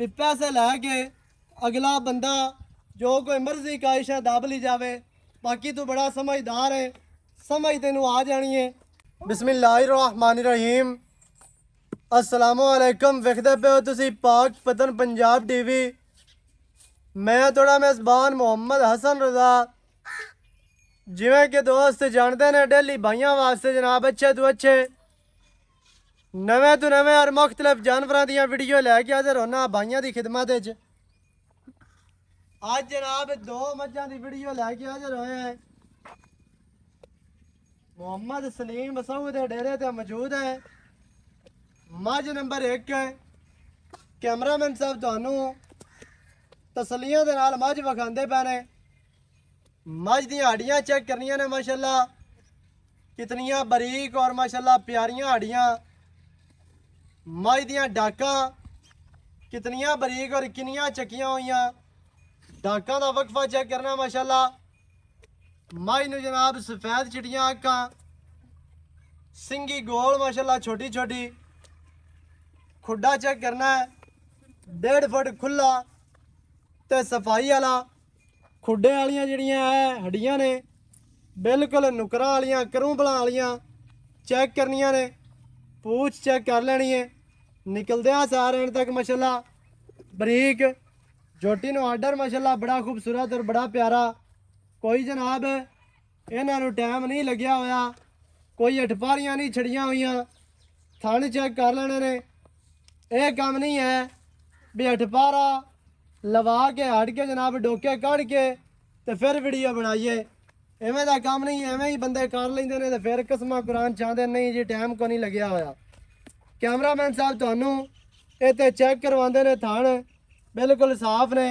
भी पैसे लैके अगला बंदा जो कोई मर्जी कायशा दब ली जावे। बाकी तू बड़ा समझदार है, समझ तेनू आ जानी है। बिस्मिल्लाहिर्रहमानिर्रहीम। अस्सलामुअलैकुम। वेखदे पे हो तुसी पाक पतन पंजाब टीवी। मैं थोड़ा मेज़बान मोहम्मद हसन रज़ा। जिवें कि दोस्त जानते ने डेली भाइयों वास्ते जनाब अच्छे तो अच्छे नवे तो नवे और मुख्तलिफ जानवरों दी वीडियो लैके हाजिर होना भाइयों की खिदमत। आज जनाब दो मझां की वीडियो लैके हाजिर होए हैं। मोहम्मद सलीम मसूद के डेरे ते मौजूद है। मझ नंबर 1 है। कैमरामैन साहब तुहानू तसलियां दे नाल मझ विखांदे पे ने। मझ दी हड्डियां चेक करनियां ने माशाल्लाह कितनियां बारीक और माशाल्लाह प्यारियां हड्डियां। मझ दियां डाकां कितनियां बारीक और कितनियां चक्कियां हुई। डाकां दा वक्फा चेक करना माशाल्लाह। मझ नूं जनाब सफेद चिट्टियां अक्खां, सिंगी गोल माशाल्लाह छोटी छोटी। खुड्डा चेक करना है 1.5 फुट खुला ते सफाई वाला। खुड्डे वालियां जिहड़ियां है हड्डियां ने बिल्कुल नुकरां वालियां करूंबलां वालियां चेक करनियां ने। पूछ चेक कर लेनी है निकलदियां सार एंड तक माशाल्लाह बरीक। जोटी नूं आर्डर माशाल्लाह बड़ा खूबसूरत और बड़ा प्यारा। कोई जनाब इन्हां नूं टाइम नहीं लग्या होया, कोई अठपारियां नहीं छड़ियां हुई। थन चेक कर लेने ने। यह काम नहीं है भी अठपारा लवा के हट के जनाब डोके कढ़ के तो फिर वीडियो बनाइए। इवें दा काम नहीं, एवें ही बंदे कर लेंदे ने ते फिर कसमा कुरान चाहते नहीं जी टाइम को नहीं लग्या होया। कैमरामैन साहब तुहानू इत्थे चेक करवाते ने। थन बिल्कुल साफ ने।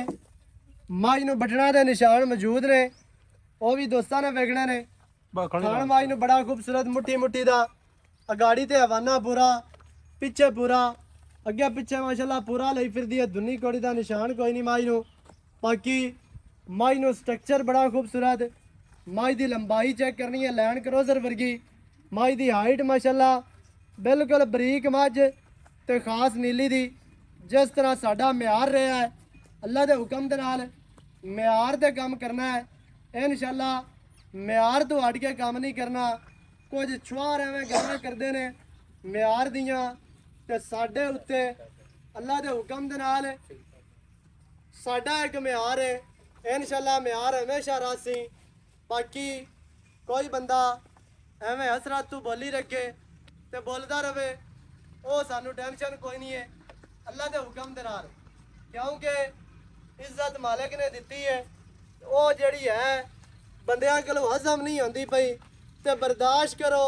मझ नूं बटना के निशान मौजूद ने, वह भी दोस्तां ने वेखने ने। थन मझ नूं बड़ा खूबसूरत मुट्ठी मुट्ठी दा अगाड़ी ते हवाना पूरा, पिछे पूरा, अगे पिछे माशाल्लाह पूरा लई फिरदी है। दुनी कोड़ी दा निशान कोई नहीं मझ नूं। बाकी मझ नूं स्ट्रक्चर बड़ा खूबसूरत। मझ दी लंबाई चेक करनी है लैंड क्रोजर वर्गी। मझ दी हाइट माशाल्लाह बिल्कुल बरीक मझ ते खास नीली दी। जिस तरह साडा म्यार रहा है अल्लाह के हुक्म दे नाल म्यार ते काम करना है। इंशाल्लाह म्यार तो हट के काम नहीं करना। कुछ छुआर एवें गल्लां करदे ने म्यार दियां ते साडे उत्ते अल्लाह के हुक्म दे नाल साडा एक म्यार है। इंशाल्लाह म्यार हमेशा रासी। बाकी कोई बंदा एवें हसरत तू बोली रखे ते बोलता रहे वो सानू टेंशन कोई नहीं है अल्लाह के हुक्म दे नाल। क्योंकि इज्जत मालिक ने दी है। वो जिहड़ी है बंदियां कोलों हजम नहीं होंदी पई ते बर्दाश्त करो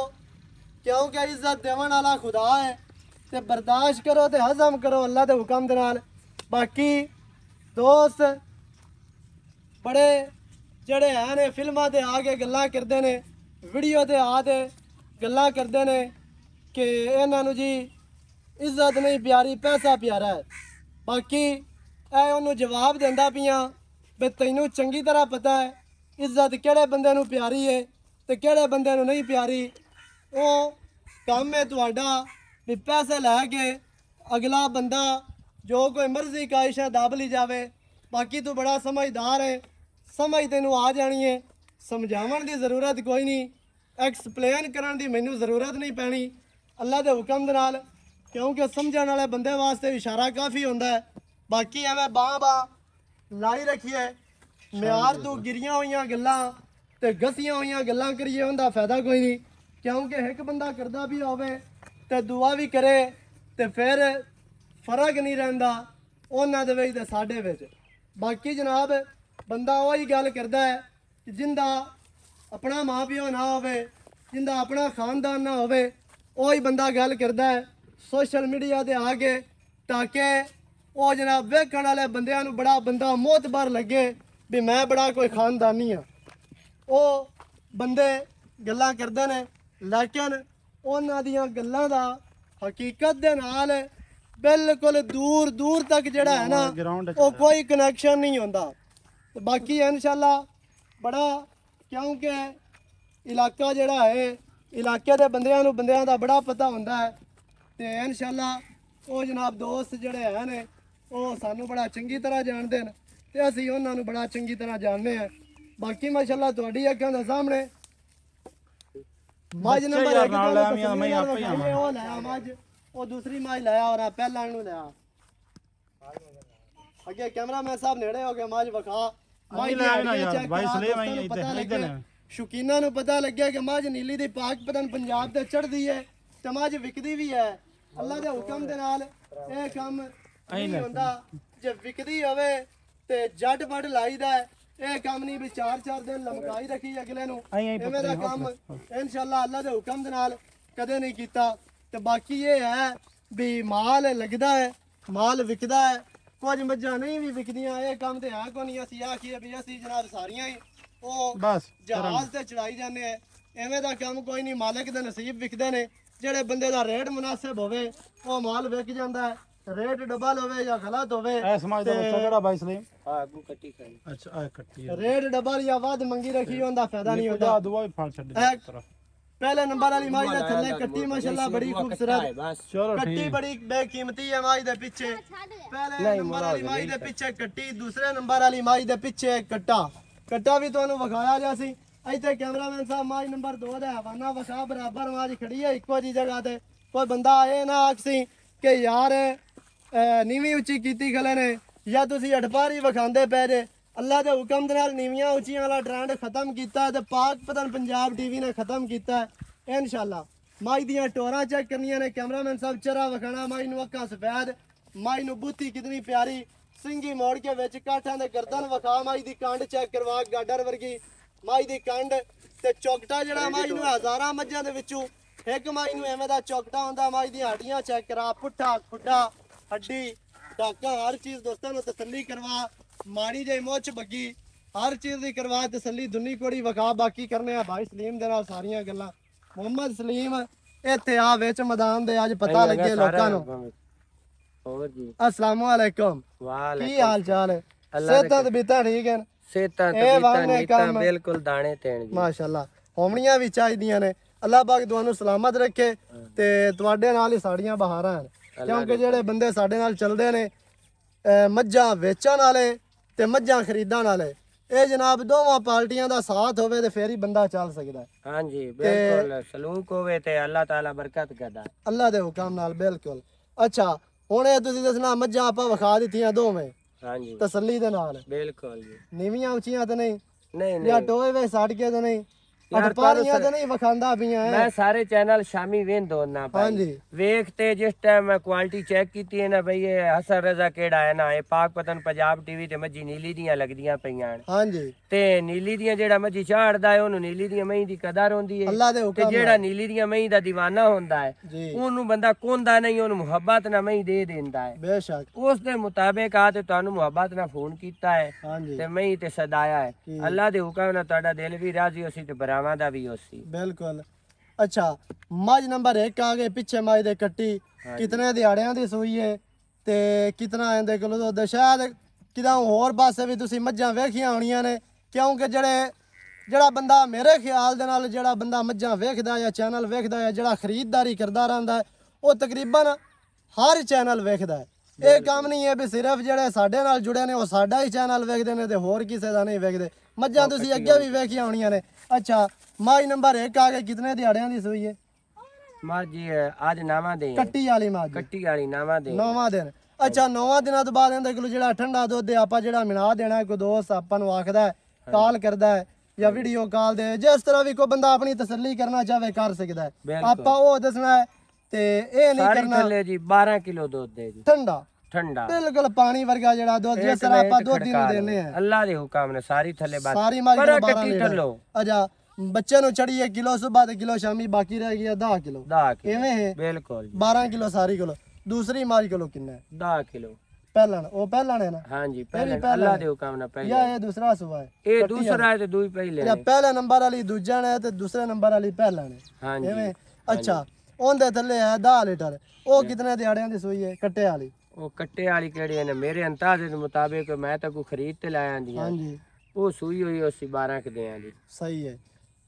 क्योंकि इज्जत देवन वाला खुदा है। ते बर्दाश्त करो ते हजम करो अल्लाह के हुक्म दे नाल। बाकी दोस्त बड़े जड़े है ने फिल्मां ते आके गल्लां करते ने, वीडियो ते आके गल्लां करते ने कि इन्हां नूं जी इज्जत नहीं प्यारी पैसा प्यारा है। बाकी ऐ उन्होंने जवाब देंदा पियां भी तैनूं चंगी तरह पता है इज्जत किहड़े बंदे नूं प्यारी है ते किहड़े बंदे नूं नहीं प्यारी। वो काम है तुहाडा भी पैसे लैके अगला बंदा जो कोई मर्जी कायशा दब ली जावे। बाकी तू बड़ा समझदार है, समझ तेनू आ जानी है। समझावन की जरूरत कोई नहीं, एक्सप्लेन करन की मैनू जरूरत नहीं पैनी अल्लाह के हुक्म दे नाल। क्योंकि समझण वाले बंदे वास्ते इशारा काफ़ी होंदा है। बाकी एवें बांह लाई रखिए म्यार तू गिरियां हुई गल्लां ते घसियां हुई गल्लां करिए उनका फायदा कोई नहीं। क्योंकि एक बंदा करदा भी होवे ते दुआ भी करे ते फिर फर्क नहीं रहिंदा उन्हां दे विच ते साडे विच। बाकी जनाब बंदा वही गल करदा है जिंदा अपना माँ प्यो ना होवे, जिंदा अपना खानदान ना होवे, वही बंदा गल करदा है सोशल मीडिया ते आके ताकि वो जनाब वेखण वाले बंदियां नूं बड़ा बंदा मोतबर लगे भी मैं बड़ा कोई खानदानी हाँ। वो बंदे गल्लां करदे ने लेकिन उन्हां दियां गल्लां दा हकीकत दे नाल बिल्कुल दूर दूर तक जिहड़ा है ना वो कोई कनैक्शन नहीं होंदा। तो बाकी इंशाल्लाह बड़ा क्योंकि इलाका जिहड़ा है इलाके दे बंदियां दा बड़ा पता होंदा है। तो इंशाल्लाह वो जनाब दोस्त जिहड़े हैं ने ਉਹ ਸਾਨੂੰ ਬੜਾ ਚੰਗੀ ਤਰ੍ਹਾਂ ਜਾਣਦੇ ਨੇ ਤੇ ਅਸੀਂ ਉਹਨਾਂ ਨੂੰ ਬੜਾ ਚੰਗੀ ਤਰ੍ਹਾਂ ਜਾਣਦੇ ਆ। ਬਾਕੀ ਮਾਸ਼ਾਅੱਲਾ ਤੁਹਾਡੀ ਅੱਖਾਂ ਦੇ ਸਾਹਮਣੇ ਮੱਝ ਨੰਬਰ 1 ਨਾਲ ਲੈ ਆਵਾਂ ਮੈਂ ਆਪੇ ਹੀ ਆਵਾਂ। ਉਹ ਲੈ ਮੱਝ, ਉਹ ਦੂਸਰੀ ਮੱਝ ਲਾਇਆ ਔਰ ਪਹਿਲਾਂ ਨੂੰ ਲਿਆ। ਅੱਗੇ ਕੈਮਰਾਮੈਨ ਸਾਹਿਬ ਨੇੜੇ ਹੋ ਕੇ ਮੱਝ ਵਿਖਾ। ਮੱਝ ਲੈ ਆਣਾ ਯਾਰ ਭਾਈ ਸਲੇਮ ਆਈ ਇੱਧਰ ਸ਼ੌਕੀਨਾਂ ਨੂੰ ਪਤਾ ਲੱਗਿਆ ਕਿ ਮੱਝ ਨੀਲੀ ਦੀ ਪਾਕ ਪਤਨ ਪੰਜਾਬ ਤੇ ਚੜਦੀ ਹੈ ਤੇ ਮੱਝ ਵਿਕਦੀ ਵੀ ਹੈ। ਅੱਲਾ ਦੇ ਹੁਕਮ ਦੇ ਨਾਲ ਇਹ ਕੰਮ ਨਹੀਂ ਹੁੰਦਾ। ਜੇ ਵਿਕਦੀ ਹੋਵੇ ਤੇ ਜੱਟ ਫੜ ਲਾਈਦਾ ਹੈ। ਇਹ ਕੰਮ ਨਹੀਂ ਵੀ 4-4 ਦਿਨ ਲਮਕਾਈ ਰੱਖੀ ਅਗਲੇ ਨੂੰ। ਐਵੇਂ ਦਾ ਕੰਮ ਇਨਸ਼ਾਅੱਲਾ ਅੱਲਾ ਦੇ ਹੁਕਮ ਦੇ ਨਾਲ ਕਦੇ ਨਹੀਂ ਕੀਤਾ। ਤੇ ਬਾਕੀ ਇਹ ਹੈ ਵੀ ਮਾਲ ਲੱਗਦਾ ਹੈ, ਮਾਲ ਵਿਕਦਾ ਹੈ। ਕੁਝ ਮੱਝਾਂ ਨਹੀਂ ਵੀ ਵਿਕਦੀਆਂ। ਇਹ ਕੰਮ ਤੇ ਹੈ ਕੋਈ ਨਹੀਂ। ਅਸੀਂ ਆਖੀਏ ਵੀ ਅਸੀਂ ਜਨਾਬ ਸਾਰੀਆਂ ਹੀ ਉਹ ਬਸ ਜਹਾਜ਼ ਤੇ ਚੜਾਈ ਜਾਂਦੇ ਆ। ਐਵੇਂ ਦਾ ਕੰਮ ਕੋਈ ਨਹੀਂ। ਮਾਲਕ ਦੇ ਨਸੀਬ ਵਿਕਦੇ ਨੇ। ਜਿਹੜੇ ਬੰਦੇ ਦਾ ਰੇਟ ਮੁਨਾਸਿਬ ਹੋਵੇ ਉਹ ਮਾਲ ਵਿਕ ਜਾਂਦਾ ਹੈ। ਰੇਟ ਡਬਲ ਹੋਵੇ ਜਾਂ ਗਲਤ ਹੋਵੇ ਐ ਸਮਾਜ ਦਾ ਬੱਚਾ ਕਿਹੜਾ ਬਾਈ ਸਲੀਮ? ਹਾਂ ਗੂ ਕੱਟੀ ਖਾਈ। ਅੱਛਾ ਆ ਕੱਟੀ ਰੇਟ ਡਬਲ ਜਾਂ ਵੱਧ ਮੰਗੀ ਰੱਖੀ ਹੁੰਦਾ ਫਾਇਦਾ ਨਹੀਂ ਹੁੰਦਾ। ਦੁਆ ਵੀ ਫੜ ਛੱਡ ਪਹਿਲੇ ਨੰਬਰ ਵਾਲੀ ਮਾਈ ਦੇ ਥੱਲੇ ਕੱਟੀ ਮਾਸ਼ਾਅੱਲਾ ਬੜੀ ਖੂਬਸੂਰਤ ਬਸ ਚਲੋ ਕੱਟੀ ਬੜੀ ਬੇਕੀਮਤੀ ਹੈ ਮਾਈ ਦੇ ਪਿੱਛੇ। ਪਹਿਲੇ ਨੰਬਰ ਵਾਲੀ ਮਾਈ ਦੇ ਪਿੱਛੇ ਕੱਟੀ, ਦੂਸਰੇ ਨੰਬਰ ਵਾਲੀ ਮਾਈ ਦੇ ਪਿੱਛੇ ਕੱਟਾ। ਕੱਟਾ ਵੀ ਤੁਹਾਨੂੰ ਵਿਖਾਇਆ ਗਿਆ ਸੀ। ਇੱਥੇ ਕੈਮਰਾਮੈਨ ਸਾਹਿਬ ਮਾਈ ਨੰਬਰ 2 ਦਾ ਹਵਾਨਾ ਵਿਖਾ। ਬਰਾਬਰ ਮਾਜ ਖੜੀ ਹੈ ਇੱਕੋ ਜੀ ਜਗ੍ਹਾ ਤੇ। ਕੋਈ ਬੰਦਾ ਆਏ ਨਾ ਆਖਸੀ ਕਿ ਯਾਰ ਨੀਵੀਂ ਉੱਚੀ ਕੀਤੀ ਖਲੇ ਨੇ ਜਾਂ ਤੁਸੀਂ ਅਠਪਾਰੀ ਵਿਖਾਉਂਦੇ ਪਏ ਜੇ। ਅੱਲਾ ਦੇ ਹੁਕਮ ਦੇ ਨਾਲ ਨੀਵੀਆਂ ਉੱਚੀਆਂ ਵਾਲਾ ਟ੍ਰੈਂਡ ਖਤਮ ਕੀਤਾ ਤੇ ਪਾਕ ਪਤਨ ਪੰਜਾਬ ਟੀਵੀ ਨੇ ਖਤਮ ਕੀਤਾ ਹੈ ਇਨਸ਼ਾਅੱਲਾ। ਮਾਈ ਦੀਆਂ ਟੋਰਾਂ ਚੈੱਕ ਕਰਨੀਆਂ ਨੇ। ਕੈਮਰਾਮੈਨ ਸਾਹਿਬ ਚਰਾ ਵਿਖਾਣਾ ਮਾਈ ਨੂੰ ਅੱਖਾਂ ਸਫੈਦ, ਮਾਈ ਨੂੰ ਬੁੱਤੀ ਕਿਤਨੀ ਪਿਆਰੀ, ਸਿੰਗੀ ਮੋੜ ਕੇ ਵਿੱਚ ਕਾਠਾਂ ਦੇ ਗਰਦਨ ਵਿਖਾ। ਮਾਈ ਦੀ ਕੰਡ ਚੈੱਕ ਕਰਵਾ, ਗਾਡਰ ਵਰਗੀ ਮਾਈ ਦੀ ਕੰਡ ਤੇ ਚੌਕਟਾ ਜਿਹੜਾ ਮਾਈ ਨੂੰ ਹਜ਼ਾਰਾਂ ਮੱਝਾਂ ਦੇ ਵਿੱਚੋਂ ਇੱਕ ਮਾਈ ਨੂੰ ਐਵੇਂ ਦਾ ਚੌਕਟਾ ਹੁੰਦਾ। ਮਾਈ ਦੀਆਂ ਹੱਡੀਆਂ ਚੈੱਕ ਕਰਾ, ਪੁੱਠਾ ਖੁੱਡਾ ਹੱਡੀ ਡਾਕਾ ਹਰ ਚੀਜ਼ ਦੋਸਤਾਂ ਨੂੰ ਤਸੱਲੀ ਕਰਵਾ। ਮਾੜੀ ਜਿਹੀ ਮੁੱਛ ਬੱਗੀ ਹਰ ਚੀਜ਼ ਦੀ ਕਰਵਾ ਤਸੱਲੀ। ਦੁਨੀ ਕੋੜੀ ਵਿਖਾ। ਬਾਕੀ ਕਰਨੇ ਆ ਭਾਈ ਸਲੀਮ ਦੇ ਨਾਲ ਸਾਰੀਆਂ ਗੱਲਾਂ। ਮੁਹੰਮਦ ਸਲੀਮ ਇੱਥੇ ਆ ਵਿੱਚ ਮੈਦਾਨ ਦੇ ਅੱਜ ਪਤਾ ਲੱਗੇ ਲੋਕਾਂ ਨੂੰ। ਹੋਰ ਜੀ अस्सलाम वालेकुम। ਕੀ ਹਾਲ ਚਾਲ ਹੈ? ਸਿਹਤਾਂ ਤੇ ਬੀਤਾਂ ਠੀਕ ਹਨ? ਸੇਤਾਂ ਤੇ ਬੀਤਾਂ ਬਿਲਕੁਲ ਦਾਣੇ ਤੇਣ ਜੀ ਮਾਸ਼ਾਅੱਲਾ। ਹੋਮਣੀਆਂ ਵੀ ਚਾਹੀਦੀਆਂ ਨੇ। ਅੱਲਾਹ ਪਾਕ ਤੁਹਾਨੂੰ ਸਲਾਮਤ ਰੱਖੇ ਤੇ ਤੁਹਾਡੇ ਨਾਲ ਹੀ ਸਾਡੀਆਂ ਬਹਾਰਾਂ ਹਨ। ਕਿਉਂਕਿ ਜਿਹੜੇ ਬੰਦੇ ਸਾਡੇ ਨਾਲ ਚੱਲਦੇ ਨੇ ਮੱਝਾਂ ਵੇਚਣ ਵਾਲੇ ਤੇ ਮੱਝਾਂ ਖਰੀਦਣ ਵਾਲੇ, ਇਹ ਜਨਾਬ ਦੋਵਾਂ ਪਾਰਟੀਆਂ ਦਾ ਸਾਥ ਹੋਵੇ ਤੇ ਫੇਰ ਹੀ ਬੰਦਾ ਚੱਲ ਸਕਦਾ ਹੈ। ਹਾਂਜੀ ਬਿਲਕੁਲ ਸਲੂਕ ਹੋਵੇ ਤੇ ਅੱਲਾਹ ਤਾਲਾ ਬਰਕਤ ਕਰਦਾ ਅੱਲਾਹ ਦੇ ਹੁਕਮ ਨਾਲ। ਬਿਲਕੁਲ। ਅੱਛਾ ਹੁਣ ਇਹ ਤੁਸੀਂ ਦੱਸਣਾ ਮੱਝਾਂ ਆਪਾਂ ਵਿਖਾ ਦਿੱਤੀਆਂ ਦੋਵੇਂ ਹਾਂਜੀ ਤਸੱਲੀ ਦੇ ਨਾਲ। ਬਿਲਕੁਲ ਜੀ। ਨੀਵੀਆਂ ਉੱਚੀਆਂ ਤੇ ਨਹੀਂ ਨਹੀਂ ਜਾਂ ਟੋਏ ਵੇ ਸੜ ਕੇ ਤੇ ਨਹੀਂ ਅਟਪਾਰੀਆਂ ਤੇ ਨਹੀਂ ਵਿਖਾਂਦਾ ਪਈਆਂ ਮੈਂ ਸਾਰੇ ਚੈਨਲ ਸ਼ਾਮੀ ਵੇਂਦ ਹੋਣਾ ਭਾਈ। ਹਾਂਜੀ ਵੇਖ ਤੇ ਜਿਸ ਟਾਈਮ ਮੈਂ ਕੁਆਲਿਟੀ ਚੈੱਕ ਕੀਤੀ ਹੈ ਨਾ ਬਈ ਇਹ ਹਸਨ ਰਜ਼ਾ ਕਿਹੜਾ ਹੈ ਨਾ ਇਹ ਪਾਕ ਪਤਨ ਪੰਜਾਬ ਟੀਵੀ ਤੇ ਮੱਝੀ ਨੀਲੀ ਦੀਆਂ ਲੱਗਦੀਆਂ ਪਈਆਂ ਹਾਂਜੀ ਤੇ ਨੀਲੀ ਦੀਆਂ ਜਿਹੜਾ ਮੱਝੀ ਚਾੜਦਾ ਹੈ ਉਹਨੂੰ ਨੀਲੀ ਦੀਆਂ ਮਹੀਂ ਦੀ ਕਦਰ ਹੁੰਦੀ ਹੈ। ਅੱਲਾਹ ਦੇ ਤੇ ਹੁਕਮ ਜਿਹੜਾ ਨੀਲੀ ਦੀਆਂ ਮਹੀਂ ਦਾ دیਵਾਨਾ ਹੁੰਦਾ ਹੈ ਜੀ ਉਹਨੂੰ ਬੰਦਾ ਕੋਂਦਾ ਨਹੀਂ, ਉਹਨੂੰ ਮੁਹੱਬਤ ਨਾਲ ਮਹੀਂ ਦੇ ਦਿੰਦਾ ਹੈ। ਬੇਸ਼ੱਕ। ਉਸ ਦੇ ਮੁਤਾਬਿਕ ਆ ਤੇ ਤੁਹਾਨੂੰ ਮੁਹੱਬਤ ਨਾਲ ਫੋਨ ਕੀਤਾ ਹੈ ਹਾਂਜੀ ਤੇ ਮਹੀਂ ਤੇ ਸਦਾਇਆ ਹੈ। ਅੱਲਾਹ ਦੇ ਹੁਕਮ ਨਾਲ ਤੁਹਾਡਾ ਦਿਲ ਵੀ ਰਾਜ਼ੀ ਹੋਸੀ ਤੇ ਬਰਾਵਾਂ ਦਾ ਵੀ ਹੋਸੀ। ਬਿਲਕੁਲ। ਅੱਛਾ ਮੱਝ ਨੰਬਰ 1 ਆ ਗਏ ਪਿੱਛੇ ਮੱਝ ਦੇ ਕੱਟੀ ਕਿਤਨੇ ਦਿਹਾੜਿਆਂ ਦੀ ਸੂਈ ਹੈ ਤੇ ਕਿਤਨਾ ਇਹਦੇ ਕੋਲ ਦੁੱਧ? ਸ਼ਾਇਦ ਕਿਦਾਂ ਹੋਰ ਪਾਸੇ ਵੀ ਤੁਸੀਂ ਮੱਝਾਂ ਵੇਖੀਆਂ ਹੋਣੀਆਂ ਨੇ। ਕਿਉਂਕਿ ਜਿਹੜਾ ਬੰਦਾ ਮੇਰੇ ਖਿਆਲ ਦੇ ਨਾਲ ਜਿਹੜਾ ਬੰਦਾ ਮੱਝਾਂ ਵੇਖਦਾ ਜਾਂ ਚੈਨਲ ਵੇਖਦਾ ਹੈ, ਜਿਹੜਾ ਖਰੀਦਦਾਰੀ ਕਰਦਾ ਰਹਿੰਦਾ ਹੈ, ਉਹ ਤਕਰੀਬਨ ਹਰ ਚੈਨਲ ਵੇਖਦਾ ਹੈ। ਇਹ ਕੰਮ ਨਹੀਂ ਹੈ ਵੀ ਸਿਰਫ ਜਿਹੜੇ ਸਾਡੇ ਨਾਲ ਜੁੜੇ ਨੇ ਉਹ ਸਾਡਾ ਹੀ ਚੈਨਲ ਵੇਖਦੇ ਨੇ ਤੇ ਹੋਰ ਕਿਸੇ ਦਾ ਨਹੀਂ ਵੇਖਦੇ। ਮੱਝਾਂ ਤੁਸੀਂ ਅੱਗੇ ਵੀ ਵੇਖੀਆਂ ਹੋਣੀਆਂ ਨੇ। ਅੱਛਾ ਮਾਈ ਨੰਬਰ 1 ਆ ਕੇ ਕਿਤਨੇ ਦਿਹਾੜਿਆਂ ਦੀ ਸੂਈ ਹੈ? ਮੱਝ ਅੱਜ ਨਾਵਾਂ ਦੇ ਕੱਟੀ ਵਾਲੀ ਮੱਝ ਕੱਟੀ ਵਾਲੀ ਨਾਵਾਂ ਦੇ 9ਵਾਂ ਦਿਨ। ਅੱਛਾ 9ਵਾਂ ਦਿਨਾਂ ਤੋਂ ਬਾਅਦ ਇਹਦੇ ਕੋਲ ਜਿਹੜਾ ਠੰਡਾ ਦੁੱਧ ਹੈ ਆਪਾਂ ਜਿਹੜਾ ਮਿਲਾ ਦੇਣਾ ਹੈ, ਕੋਈ ਦੋਸਤ ਆਪਾਂ ਨੂੰ ਆਖਦਾ ਹੈ, ਕਾਲ ਕਰਦਾ ਹੈ ਜਾਂ ਵੀਡੀਓ ਕਾਲ ਦੇ ਜਿਸ ਤਰ੍ਹਾਂ ਵੀ ਕੋਈ ਬੰਦਾ ਆਪਣੀ ਤਸੱਲੀ ਕਰਨਾ ਚਾਹੇ ਕਰ ਸਕਦਾ ਹੈ। ਆਪਾਂ ਉਹ ਦੱਸਣਾ ਹੈ ਤੇ ਇਹ ਨਹੀਂ ਕਰਨਾ। ਥੱਲੇ ਜੀ 12 ਕਿਲੋ ਦੁੱਧ ਦੇ ਜੀ ਠੰਡਾ ਠੰਡਾ ਬਿਲਕੁਲ ਪਾਣੀ ਵਰਗਾ ਜਿਹੜਾ ਦੁੱਧ ਜਿਸ ਤਰ੍ਹਾਂ ਆਪਾਂ ਦੁੱਧ ਨੂੰ ਦਿੰਦੇ ਆ। ਅੱਲਾਹ ਦੇ ਹੁਕਮ ਨੇ ਸਾਰੀ ਥੱਲੇ ਬਾਤ ਸਾਰੀ ਮੱਝ ਨੂੰ 12 ਕੱਟੀ ਥੱਲੋ। ਅੱਛਾ ਬੱਚੇ ਨੂੰ ਚੜੀ 1 ਕਿਲੋ ਸੁਬਾ ਤੇ ਕਿਲੋ ਸ਼ਾਮੀ ਬਾਕੀ ਰਹਿ ਗਿਆ 10 ਕਿਲੋ। 10 ਕਿਲੋ ਐਵੇਂ ਹੈ ਬਿਲਕੁਲ 12 ਕਿਲੋ ਸਾਰੀ ਕਿਲੋ। ਦੂਸਰੀ ਮੱਝ ਕਿਲੋ ਕਿੰਨਾ ਹੈ? 10 ਕਿਲੋ ਪਹਿਲਣ ਉਹ ਪਹਿਲਣ ਹੈ ਨਾ? ਹਾਂਜੀ ਪਹਿਲਾਂ ਅੱਲਾਹ ਦੇ ਹੁਕਮ ਨਾਲ ਪਹਿਲਾਂ ਜਾਂ ਇਹ ਦੂਸਰਾ ਸੁਬਾ ਹੈ? ਇਹ ਦੂਸਰਾ ਹੈ ਤੇ ਦੂਈ ਪਹਿਲੇ ਜਾਂ ਪਹਿਲੇ ਨੰਬਰ ਵਾਲੀ ਦੂਜਾ ਨੇ ਤੇ ਦੂਸਰੇ ਨੰਬਰ ਵਾਲੀ ਪਹਿਲਾ ਨੇ। ਹਾਂਜੀ ਐਵੇਂ। ਅੱਛਾ ਉਹਦੇ ਥੱਲੇ ਹੈ 10 ਲੀਟਰ। ਉਹ ਕਿਤਨੇ ਦਿਹਾੜਿਆਂ ਦੀ ਸੂਈ ਹੈ ਕੱਟੇ ਵਾਲੀ? ਉਹ ਕੱਟੇ ਵਾਲੀ ਕਿਹੜੀ ਨੇ ਮੇਰੇ ਅੰਦਾਜ਼ੇ ਦੇ ਮੁਤਾਬਿਕ ਮੈਂ ਤਾਂ ਕੋਈ ਖਰੀਦ ਤੇ ਲਾਇਆ ਆਂਦੀਆਂ ਹਾਂਜੀ ਉਹ ਸੂਈ ਹੋਈ ਉਸੇ 12 ਕਦਿਆਂ ਦੀ। ਸਹੀ ਹੈ।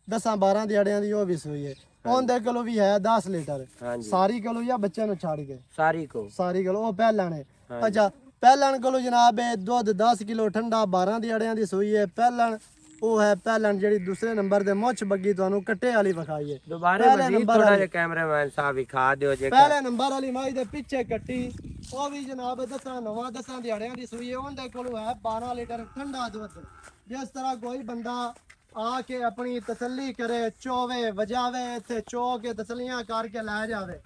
10-12 ਦਿਹਾੜਿਆਂ ਦੀ ਉਹ ਵੀ ਸੂਈ ਹੈ। ਉਹਦੇ ਕੋਲ ਵੀ ਹੈ 10 ਲੀਟਰ। ਹਾਂਜੀ ਸਾਰੀ ਕੋਲ ਜਾਂ ਬੱਚੇ ਨੂੰ ਛੱਡ ਕੇ? ਸਾਰੀ ਕੋ ਸਾਰੀ ਕੋਲ ਉਹ ਪਹਿਲਾ ਨੇ। ਅੱਛਾ ਪਹਿਲਣ ਕੋਲ ਜਨਾਬ ਇਹ ਦੁੱਧ 10 ਕਿਲੋ ਠੰਡਾ 12 ਦੀ ਅੜਿਆਂ ਦੀ ਸੂਈ ਹੈ। ਪਹਿਲਣ ਉਹ ਹੈ ਪਹਿਲਣ ਜਿਹੜੀ ਦੂਸਰੇ ਨੰਬਰ ਤੇ ਮੁੱਛ ਬੱਗੀ ਤੁਹਾਨੂੰ ਕੱਟੇ ਵਾਲੀ ਵਿਖਾਈ ਹੈ। ਦੁਬਾਰਾ ਮਜ਼ੀਦ ਥੋੜਾ ਜਿਹਾ ਕੈਮਰਾਮੈਨ ਸਾਹਿਬ ਵਿਖਾ ਦਿਓ ਜੇ ਪਹਿਲੇ ਨੰਬਰ ਵਾਲੀ ਮਾਈ ਦੇ ਪਿੱਛੇ ਕੱਟੀ ਉਹ ਵੀ ਜਨਾਬ ਦਸਾਂ ਦਿਹਾੜਿਆਂ ਦੀ ਸੂਈ ਹੈ। ਉਹਦੇ ਕੋਲ ਹੈ 12 ਲੀਟਰ ਠੰਡਾ ਦੁੱਧ। ਜਿਸ ਤਰ੍ਹਾਂ ਕੋਈ ਬੰਦਾ ਆ ਕੇ ਆਪਣੀ ਤਸੱਲੀ ਕਰੇ, ਚੋਵੇ ਵਜਾਵੇ, ਇੱਥੇ ਚੋ ਕੇ ਤਸੱਲੀਆਂ ਕਰਕੇ ਲੈ ਜਾਵੇ,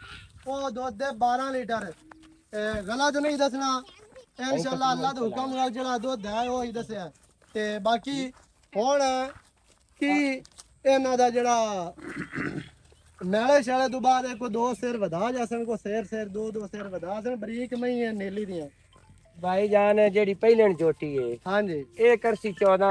ਉਹ ਦੁੱਧ ਦੇ 12 ਲੀਟਰ। ਗਲਤ ਨਹੀਂ ਦੱਸਣਾ, ਇਨਸ਼ਾਅੱਲਾ ਅੱਲਾ ਦੇ ਹੁਕਮ ਨਾਲ ਜਿਹੜਾ ਦੁੱਧ ਹੈ ਉਹ ਹੀ ਦੱਸਿਆ। ਤੇ ਬਾਕੀ ਹੁਣ ਕੀ ਇਹਨਾਂ ਦਾ ਜਿਹੜਾ ਮੈਲੇ ਸ਼ਾਲੇ ਤੋਂ ਬਾਅਦ ਕੋਈ 2 ਸਿਰ ਵਧਾ ਜਾਸਣ, ਕੋਈ ਸਿਰ 2 ਸਿਰ ਵਧਾ ਸਣ। ਬਰੀਕ ਮਈ ਹੈ ਨੀਲੀ ਦੀਆਂ ਭਾਈ ਜਾਨ ਜਿਹੜੀ ਪਹਿਲਣ ਝੋਟੀ ਹੈ ਹਾਂਜੀ ਇਹ ਕਰਸੀ 14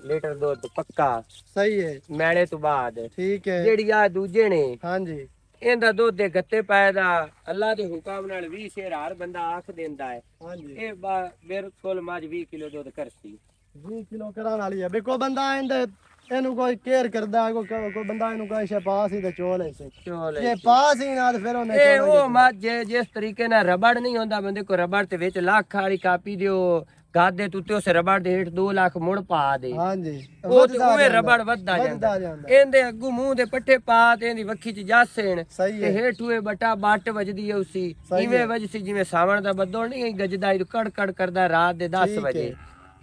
ਲੀਟਰ ਦੁੱਧ ਪੱਕਾ ਸਹੀ ਹੈ ਮੈਲੇ ਤੋਂ ਬਾਅਦ। ਠੀਕ ਹੈ ਜਿਹੜੀ ਆ ਦੂਜੇ ਨੇ ਹਾਂਜੀ ਇਹਦਾ ਦੁੱਧ ਦੇ ਗੱਤੇ ਪਾਏ ਦਾ ਅੱਲਾ ਦੇ ਹੁਕਮ ਨਾਲ 20 ਸ਼ੇਰ ਹਰ ਬੰਦਾ ਆਖ ਦਿੰਦਾ ਹੈ। ਹਾਂਜੀ ਇਹ ਬਿਲਕੁਲ ਮੱਝ 20 ਕਿਲੋ ਦੁੱਧ ਕਰਸੀ 20 ਕਿਲੋ ਕਰਾਉਣ ਵਾਲੀ ਹੈ। ਵੀ ਕੋਈ ਬੰਦਾ ਇਹਨੂੰ ਕੋਈ ਕੇਅਰ ਕਰਦਾ, ਕੋਈ ਬੰਦਾ ਇਹਨੂੰ ਕਹੇ ਸ਼ਪਾਸ ਹੀ ਤੇ ਚੋਲ ਹੈ ਚੋਲ ਜੇ ਪਾਸ ਹੀ ਨਾ ਤੇ ਫਿਰ ਉਹਨੇ ਇਹ ਉਹ ਮੱਝ ਹੈ ਜਿਸ ਤਰੀਕੇ ਨਾਲ ਰਬੜ ਨਹੀਂ ਹੁੰਦਾ ਬੰਦੇ ਕੋ ਰਬੜ ਤੇ ਵਿੱਚ ਲੱਖ ਵਾਲੀ ਕਾਪੀ ਦਿਓ ਗਾਦੇ ਤੂੰ ਤੇ ਉਸ ਰਬੜ ਦੇ ਹੇਠ 2 ਲੱਖ ਮੁੜ ਪਾ ਦੇ। ਹਾਂਜੀ ਉਹ ਤੇ ਉਵੇਂ ਰਬੜ ਵੱਧਦਾ ਜਾਂਦਾ। ਇਹਦੇ ਅੱਗੂ ਮੂੰਹ ਦੇ ਪੱਠੇ ਪਾ ਤੇ ਇਹਦੀ ਵੱਖੀ ਚ ਜਾਸਣ ਸਹੀ ਤੇ ਹੇਠੂਏ ਬਟਾ ਬੱਟ ਵੱਜਦੀ ਹੈ ਉਸੀ ਇਵੇਂ ਵੱਜਦੀ ਜਿਵੇਂ ਸਾਵਣ ਦਾ ਬੱਦਲ ਨਹੀਂ ਗੱਜਦਾ ਇਹ ਕੜ ਕੜ ਕਰਦਾ ਰਾਤ ਦੇ 10 ਵਜੇ।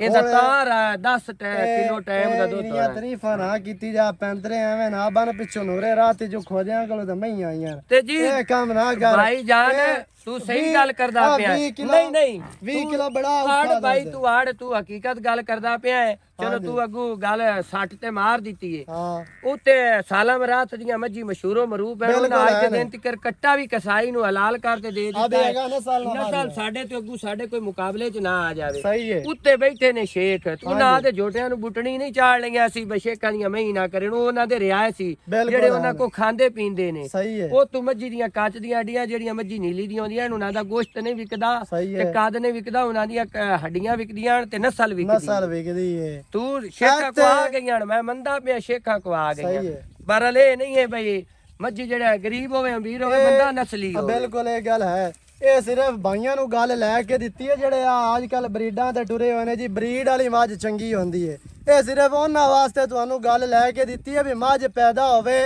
ਇਹਦਾ ਤਾਰ 10 ਕਿਲੋ ਟਾਈਮ ਦਾ ਦੁੱਧ ਹੋਣਾ। ਤਰੀਫਾਂ ਨਾ ਕੀਤੀ ਜਾ ਪੈਂਦਰੇ ਐਵੇਂ ਨਾ ਬਨ ਪਿੱਛੋਂ ਨੂਰੇ ਰਾਤ ਜੋ ਖੋਜਿਆਂ ਕੋਲ ਤਾਂ ਮਈਆਂ ਆਈਆਂ ਤੇ ਜੀ ਇਹ ਕੰਮ ਨਾ ਕਰ ਭਾਈ ਜਾਨ ਤੂੰ ਸਹੀ ਗੱਲ ਕਰਦਾ ਪਿਆ। ਨਹੀਂ 20 ਕਿਲੋ ਬੜਾ ਆੜ ਭਾਈ ਤੂੰ ਆੜ ਤੂੰ ਹਕੀਕਤ ਗੱਲ ਕਰਦਾ ਪਿਆ ਹੈ। ਚਲੋ ਤੂੰ ਅੱਗੂ ਗੱਲ 60 ਤੇ ਮਾਰ ਦਿੱਤੀ ਹੈ। ਹਾਂ ਉੱਤੇ ਸਾਲਾ ਮਰਾਤ ਦੀਆਂ ਮੱਝੀ ਮਸ਼ਹੂਰੋ ਮਰੂਪ ਹੈ। ਉਹਨਾਂ ਅੱਜ ਦੇ ਦਿਨ ਤੱਕ ਕੱਟਾ ਵੀ ਕਸਾਈ ਨੂੰ ਹਲਾਲ ਕਰਕੇ ਦੇ ਦਿੱਤਾ ਹੈ। ਨਸਲ ਸਾਡੇ ਤੇ ਅੱਗੂ ਸਾਡੇ ਕੋਈ ਮੁਕਾਬਲੇ 'ਚ ਨਾ ਆ ਜਾਵੇ। ਸਹੀ ਹੈ ਉੱਤੇ ਬੈਠੇ ਨੇ ਸ਼ੇਖ ਉਹਨਾਂ ਦੇ ਜੋਟਿਆਂ ਨੂੰ ਬੁੱਟਣੀ ਨਹੀਂ ਚਾੜ ਲਈਆਂ ਸੀ ਬਸ਼ੇਕਾਂ ਦੀਆਂ ਮਹੀਂ ਨਾ ਕਰਨ। ਉਹਨਾਂ ਦੇ ਰਿਆਇ ਸੀ ਜਿਹੜੇ ਉਹਨਾਂ ਕੋ ਖਾਂਦੇ ਪੀਂਦੇ ਨੇ। ਸਹੀ ਹੈ ਉਹ ਤੂੰ ਮੱਝੀ ਦੀਆਂ ਕੱਚ ਦੀਆਂ ਹੱਡੀਆਂ ਜਿਹੜੀਆਂ ਮੱਝੀ ਨੀਲੀ ਦੀਆਂ ਹੁੰਦੀਆਂ ਉਹਨਾਂ ਦਾ ਗੋਸ਼ਤ ਨਹੀਂ ਵਿਕਦਾ ਤੇ ਕੱਦ ਨਹੀਂ ਵਿਕਦਾ। ਉਹਨਾਂ ਦੀਆਂ ਹੱਡੀਆਂ ਵਿਕਦੀਆਂ ਤੇ ਨਸਲ ਵਿਕਦੀ ਹੈ। ਤੂੰ ਸ਼ੇਖਾਂ ਕੋ ਆ ਗਈਆਂ ਮੈਂ ਮੰਨਦਾ ਪਿਆ ਸ਼ੇਖਾਂ ਕੋ ਆ ਗਈਆਂ ਪਰ ਇਹ ਨਹੀਂ ਹੈ ਬਈ ਮੱਝੀ ਜਿਹੜਾ ਗਰੀਬ ਹੋਵੇ ਅਮੀਰ ਹੋਵੇ ਬੰਦਾ ਨਸਲੀ ਹੋਵੇ। ਬਿਲਕੁਲ ਇਹ ਗੱਲ ਹੈ। ਇਹ ਸਿਰਫ ਭਾਈਆਂ ਨੂੰ ਗੱਲ ਲੈ ਕੇ ਦਿੱਤੀ ਹੈ ਜਿਹੜੇ ਆ ਅੱਜ ਕੱਲ ਬਰੀਡਾਂ ਤੇ ਟੁਰੇ ਹੋਏ ਨੇ ਜੀ। ਬਰੀਡ ਵਾਲੀ ਮੱਝ ਚੰਗੀ ਹੁੰਦੀ ਹੈ। ਇਹ ਸਿਰਫ ਉਹਨਾਂ ਵਾਸਤੇ ਤੁਹਾਨੂੰ ਗੱਲ ਲੈ ਕੇ ਦਿੱਤੀ ਹੈ ਵੀ ਮੱਝ ਪੈਦਾ ਹੋਵੇ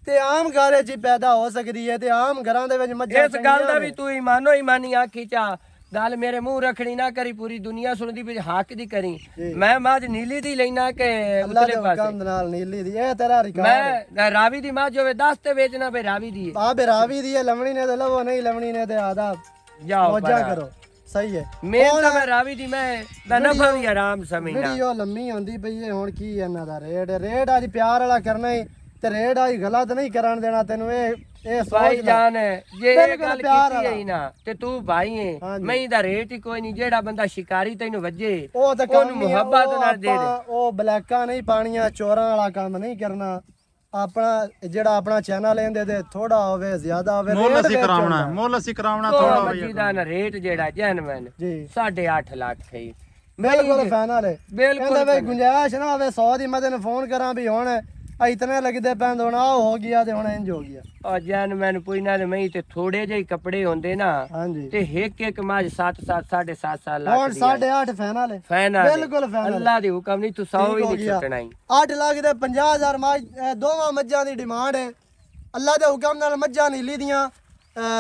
ਤੇ ਆਮ ਘਰ 'ਚ ਪੈਦਾ ਹੋ ਸਕਦੀ ਹੈ ਤੇ ਆਮ ਘਰਾਂ ਦੇ ਵਿੱਚ ਮੱਝਾਂ ਇਸ ਗੱਲ ਦਾ ਵੀ ਤੂੰ ਇਮਾਨੋ ਇਮਾਨੀ ਆਖੀ ਚਾ ਗੱਲ ਮੇਰੇ ਮੂੰਹ ਰੱਖਣੀ ਨਾ ਕਰੀ ਪੂਰੀ ਦੁਨੀਆ ਸੁਣਦੀ ਵੀ ਹੱਕ ਦੀ ਕਰੀ। ਮੈਂ ਮੱਝ ਨੀਲੀ ਦੀ ਲੈਣਾ ਕਿ ਉਤਲੇ ਪਾਸੇ ਨਾਲ ਨੀਲੀ ਦੀ ਇਹ ਤੇਰਾ ਰਿਕਾਰਡ। ਮੈਂ ਰਾਵੀ ਦੀ ਮੱਝ ਹੋਵੇ 10 ਤੇ ਵੇਚਣਾ ਬਈ ਰਾਵੀ ਦੀ ਆ ਬੇ ਰਾਵੀ ਦੀ ਹੈ। ਲਵਣੀ ਨੇ ਤੇ ਲਵੋ ਨਹੀਂ ਲਵਣੀ ਨੇ ਤੇ ਆਦਾ ਜਾਓ ਮੌਜਾਂ ਕਰੋ। ਸਹੀ ਹੈ ਮੈਂ ਰਾਵੀ ਦੀ ਮੈਂ ਦਾ ਨਫਾ ਵੀ ਆਰਾਮ ਸਮਝਣਾ। ਵੀਡੀਓ ਲੰਮੀ ਹੁੰਦੀ ਪਈ ਹੈ। ਹੁਣ ਕੀ ਇਹਨਾਂ ਦਾ ਰੇਟ ਅੱਜ ਪਿਆਰ ਵਾਲਾ ਕਰਨਾ ਹੀ ਤੇ ਰੇਟ ਅੱਜ ਗਲਤ ਨਹੀਂ ਕਰਨ ਦੇਣਾ ਤੈਨੂੰ। ਇਹ ਭਾਈ ਜਾਨ ਜੇ ਇਹ ਗੱਲ ਕੀਤੀ ਹੈ ਨਾ ਤੇ ਤੂੰ ਭਾਈ ਹੈ ਮੈਂ ਇਹਦਾ ਰੇਟ ਹੀ ਕੋਈ ਨਹੀਂ। ਜਿਹੜਾ ਬੰਦਾ ਸ਼ਿਕਾਰੀ ਤੈਨੂੰ ਵੱਜੇ ਉਹਨੂੰ ਮੁਹੱਬਤ ਨਾਲ ਦੇ ਦੇ। ਉਹ ਬਲੈਕਾਂ ਨਹੀਂ ਪਾਣੀਆਂ ਚੋਰਾਂ ਵਾਲਾ ਕੰਮ ਨਹੀਂ ਕਰਨਾ। ਆਪਣਾ ਜਿਹੜਾ ਆਪਣਾ ਚੈਨਲ ਇਹਦੇ ਤੇ ਥੋੜਾ ਹੋਵੇ ਜ਼ਿਆਦਾ ਹੋਵੇ ਮੁੱਲ ਅਸੀਂ ਕਰਾਉਣਾ ਥੋੜਾ ਹੋਵੇ। ਜਿਹਦਾ ਨਾ ਰੇਟ ਜਿਹੜਾ ਜੈਨੂਇਨ ਜੀ 8.5 ਲੱਖ ਹੈ ਬਿਲਕੁਲ ਫਾਈਨਲ ਹੈ। ਬਿਲਕੁਲ ਇਹਦਾ ਵੀ ਗੁੰਜਾਇਸ਼ ਨਾ ਹੋਵੇ 100 ਦੀ ਮੈਂ ਤੈਨੂੰ ਫੋਨ ਕਰਾਂ ਵੀ ਹੁਣ ਇਤਨੇ ਲੱਗਦੇ ਪੈਂਦੇ ਹੁਣ ਆਹ ਹੋ ਗਿਆ ਤੇ ਹੁਣ ਇੰਜ ਹੋ ਗਿਆ। ਆ ਜੈਨੂਇਨ ਪੁੱਛਣਾ ਤੇ ਮੈਂ ਤੇ ਥੋੜੇ ਜਿਹੇ ਕੱਪੜੇ ਹੁੰਦੇ ਨਾ ਤੇ ਇੱਕ ਮੱਝ 7.5 ਸਾਲ ਲੱਖ ਹੁਣ 8.5 ਫਾਈਨਲ ਹੈ। ਫਾਈਨਲ ਬਿਲਕੁਲ ਫਾਈਨਲ। ਅੱਲਾ ਦੇ ਹੁਕਮ ਨਹੀਂ ਤੂੰ 100 ਵੀ ਨਹੀਂ ਛੁੱਟਣਾ। 8 ਲੱਖ ਦੇ 50,000 ਮੱਝ ਦੋਵਾਂ ਮੱਝਾਂ ਦੀ ਡਿਮਾਂਡ ਹੈ। ਅੱਲਾ ਦੇ ਹੁਕਮ ਨਾਲ ਮੱਝਾਂ ਨੀਲੀ ਦੀਆਂ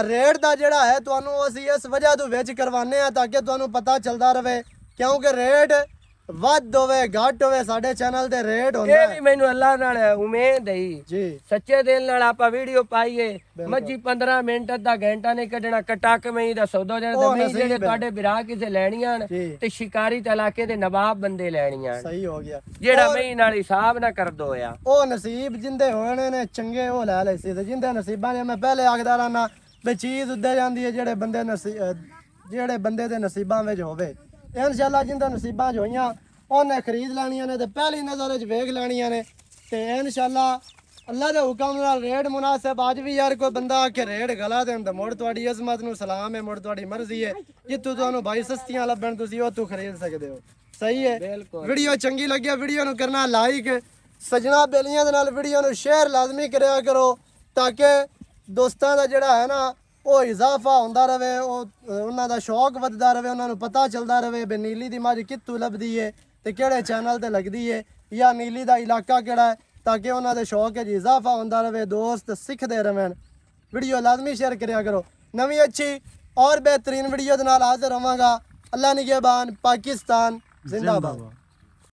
ਰੇਟ ਦਾ ਜਿਹੜਾ ਹੈ ਤੁਹਾਨੂੰ ਅਸੀਂ ਇਸ ਵਜ੍ਹਾ ਤੋਂ ਵਿੱਚ ਕਰਵਾਉਂਦੇ ਆ ਤਾਂ ਕਿ ਤੁਹਾਨੂੰ ਪਤਾ ਚੱਲਦਾ ਰਹੇ ਕਿਉਂਕਿ ਰੇਟ ਵੱਧ ਹੋਵੇ ਘੱਟ ਹੋਵੇ ਸਾਡੇ ਚੈਨਲ ਤੇ ਰੇਟ ਹੁੰਦਾ ਇਹ ਵੀ ਮੈਨੂੰ ਅੱਲਾ ਨਾਲ ਉਮੀਦ ਹੈ ਜੀ ਸੱਚੇ ਦਿਲ ਨਾਲ ਆਪਾਂ ਵੀਡੀਓ ਪਾਈਏ। ਮੱਝੀ 15 ਮਿੰਟ ਅੱਧਾ ਘੰਟਾ ਨਹੀਂ ਕੱਢਣਾ ਕਟਾਕ ਮੈਂ ਦਾ ਸੌਦਾ ਦੇਣਾ ਤੇ ਜਿਹੜੇ ਤੁਹਾਡੇ ਵਿਰਾਹ ਕਿਸੇ ਲੈਣੀਆਂ ਤੇ ਸ਼ਿਕਾਰੀ ਤੇ ਇਲਾਕੇ ਦੇ ਨਵਾਬ ਬੰਦੇ ਲੈਣੀਆਂ। ਸਹੀ ਹੋ ਗਿਆ ਜਿਹੜਾ ਮੈਂ ਨਾਲ ਹਿਸਾਬ ਨਾ ਕਰ ਦੋ ਆ ਉਹ ਨਸੀਬ ਜਿੰਦੇ ਹੋਣੇ ਨੇ ਚੰਗੇ ਉਹ ਲੈ ਲੈ ਸੀ ਤੇ ਜਿੰਦੇ ਨਸੀਬਾਂ ਨੇ ਮੈਂ ਪਹਿਲੇ ਆਖਦਾ ਰਹਿਣਾ ਵੀ ਚੀਜ਼ ਉੱਦੇ ਜਾਂਦੀ ਹੈ ਜਿਹੜੇ ਬੰਦੇ ਦੇ ਨਸੀਬਾਂ ਵਿੱਚ ਹੋਵੇ। ਇਨਸ਼ਾਅੱਲਾ ਜਿੰਦਾ ਨਸੀਬਾਂ 'ਚ ਹੋਈਆਂ ਉਹਨੇ ਖਰੀਦ ਲੈਣੀਆਂ ਨੇ ਤੇ ਪਹਿਲੀ ਨਜ਼ਰ 'ਚ ਵੇਖ ਲੈਣੀਆਂ ਨੇ ਤੇ ਇਨਸ਼ਾਅੱਲਾ ਅੱਲਾ ਦੇ ਹੁਕਮ ਨਾਲ ਰੇਟ ਮੁਨਾਸਿਬ। ਅੱਜ ਵੀ ਯਾਰ ਕੋਈ ਬੰਦਾ ਆ ਕੇ ਰੇਟ ਗਲਾ ਦੇਣ ਤਾਂ ਮੁੜ ਤੁਹਾਡੀ ਅਜ਼ਮਤ ਨੂੰ ਸਲਾਮ ਹੈ, ਮੁੜ ਤੁਹਾਡੀ ਮਰਜ਼ੀ ਹੈ। ਜਿੱਥੋਂ ਤੁਹਾਨੂੰ ਭਾਈ ਸਸਤੀਆਂ ਲੱਭਣ ਤੁਸੀਂ ਉੱਥੋਂ ਖਰੀਦ ਸਕਦੇ ਹੋ। ਸਹੀ ਹੈ। ਵੀਡੀਓ ਚੰਗੀ ਲੱਗਿਆ ਵੀਡੀਓ ਨੂੰ ਕਰਨਾ ਲਾਈਕ। ਸਜਣਾ ਬੇਲੀਆਂ ਦੇ ਨਾਲ ਵੀਡੀਓ ਨੂੰ ਸ਼ੇਅਰ ਲਾਜ਼ਮੀ ਕਰਿਆ ਕਰੋ ਤਾਂ ਕਿ ਦੋਸਤਾਂ ਦਾ ਜਿਹੜਾ ਹੈ ਨਾ ਉਹ ਇਜ਼ਾਫਾ ਹੁੰਦਾ ਰਵੇ, ਉਹਨਾਂ ਦਾ ਸ਼ੌਕ ਵੱਧਦਾ ਰਵੇ, ਉਹਨਾਂ ਨੂੰ ਪਤਾ ਚੱਲਦਾ ਰਵੇ ਵੀ ਨੀਲੀ ਦੀ ਮੱਝ ਕਿੱਥੋਂ ਲੱਭਦੀ ਏ ਤੇ ਕਿਹੜੇ ਚੈਨਲ ਤੇ ਲੱਗਦੀ ਏ ਜਾਂ ਨੀਲੀ ਦਾ ਇਲਾਕਾ ਕਿਹੜਾ ਹੈ, ताकि उन्होंने शौक है जी इजाफा होता रहे, दोस्त सीखते रहें। वीडियो लाजमी शेयर करा करो। नवी अच्छी और बेहतरीन वीडियो के नाल हाजिर होवांगा। अल्लाह निगहबान, पाकिस्तान जिंदाबाद।